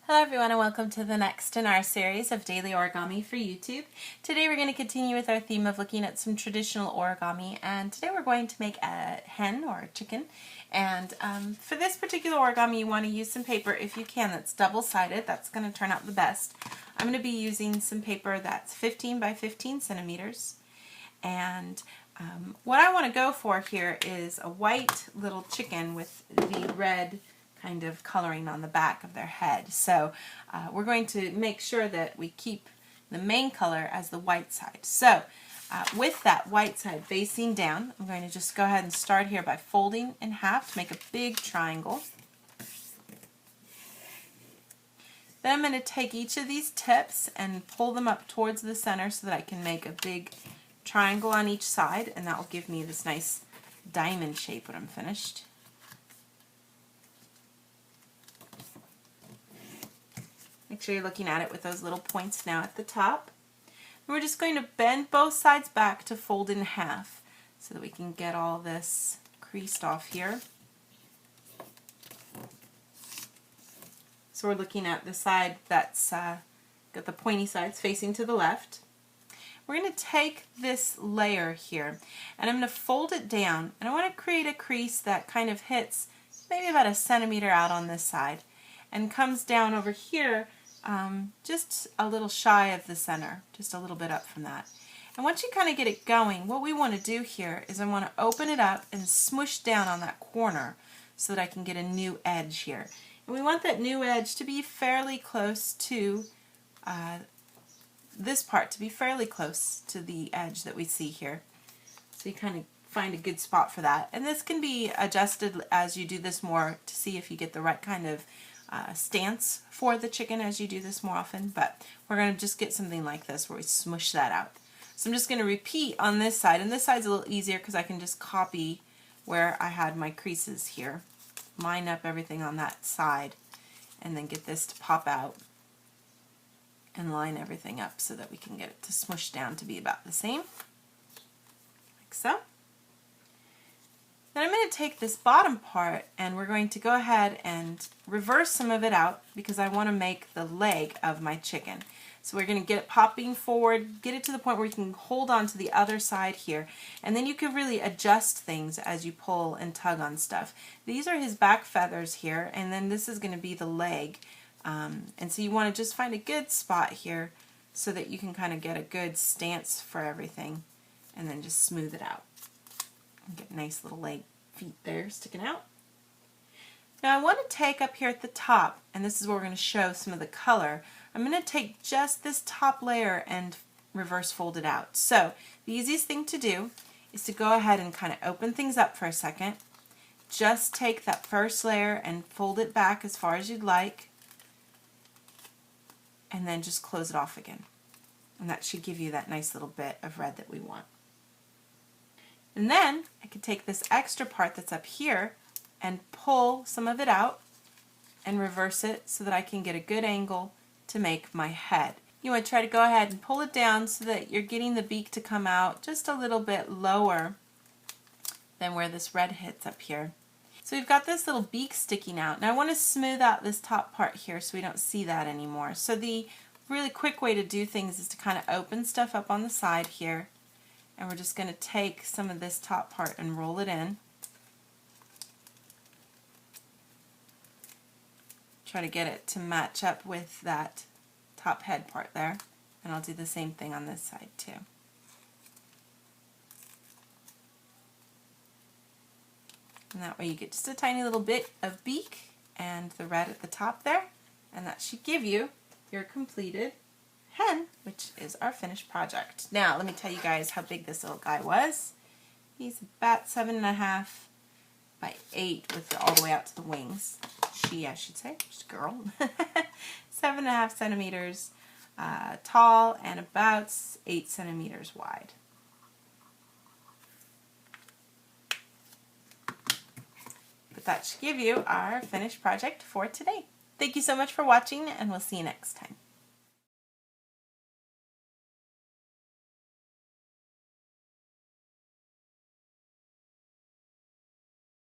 Hello everyone and welcome to the next in our series of daily origami for YouTube. Today we're going to continue with our theme of looking at some traditional origami, and today we're going to make a hen or a chicken. And for this particular origami you want to use some paper if you can that's double-sided. That's going to turn out the best. I'm going to be using some paper that's 15 by 15 centimeters, and what I want to go for here is a white little chicken with the red kind of coloring on the back of their head. So we're going to make sure that we keep the main color as the white side. So with that white side facing down, I'm going to just go ahead and start here by folding in half to make a big triangle. Then I'm going to take each of these tips and pull them up towards the center so that I can make a big triangle on each side, and that will give me this nice diamond shape when I'm finished. Make sure you're looking at it with those little points now at the top. And we're just going to bend both sides back to fold in half so that we can get all this creased off here. So we're looking at the side that's got the pointy sides facing to the left. We're going to take this layer here and I'm going to fold it down, and I want to create a crease that kind of hits maybe about 1 centimeter out on this side and comes down over here just a little shy of the center, just a little bit up from that. And once you kind of get it going, what we want to do here is I want to open it up and smush down on that corner so that I can get a new edge here. And we want that new edge to be fairly close to this part, to be fairly close to the edge that we see here. So you kind of find a good spot for that. And this can be adjusted as you do this more to see if you get the right kind of stance for the chicken as you do this more often, but we're going to just get something like this where we smush that out. So I'm just going to repeat on this side, and this side's a little easier because I can just copy where I had my creases here, line up everything on that side, and then get this to pop out and line everything up so that we can get it to smush down to be about the same, like so. Then I'm going to take this bottom part and we're going to go ahead and reverse some of it out because I want to make the leg of my chicken. So we're going to get it popping forward, get it to the point where you can hold on to the other side here, and then you can really adjust things as you pull and tug on stuff. These are his back feathers here, and then this is going to be the leg. And so you want to just find a good spot here so that you can kind of get a good stance for everything, and then just smooth it out. Get nice little leg feet there sticking out. Now I want to take up here at the top, and this is where we're going to show some of the color. I'm going to take just this top layer and reverse fold it out. So the easiest thing to do is to go ahead and kind of open things up for a second. Just take that first layer and fold it back as far as you'd like, and then just close it off again. And that should give you that nice little bit of red that we want. And then I could take this extra part that's up here and pull some of it out and reverse it so that I can get a good angle to make my head. You want to try to go ahead and pull it down so that you're getting the beak to come out just a little bit lower than where this red hits up here. So we've got this little beak sticking out. Now I want to smooth out this top part here so we don't see that anymore. So the really quick way to do things is to kind of open stuff up on the side here. And we're just going to take some of this top part and roll it in. Try to get it to match up with that top head part there. And I'll do the same thing on this side too. And that way you get just a tiny little bit of beak and the red at the top there. And that should give you your completed hen, which is our finished project. Now let me tell you guys how big this little guy was. He's about 7.5 by 8 with all the way out to the wings. She, I should say, just a girl. 7.5 centimeters tall and about 8 centimeters wide. But that should give you our finished project for today. Thank you so much for watching, and we'll see you next time.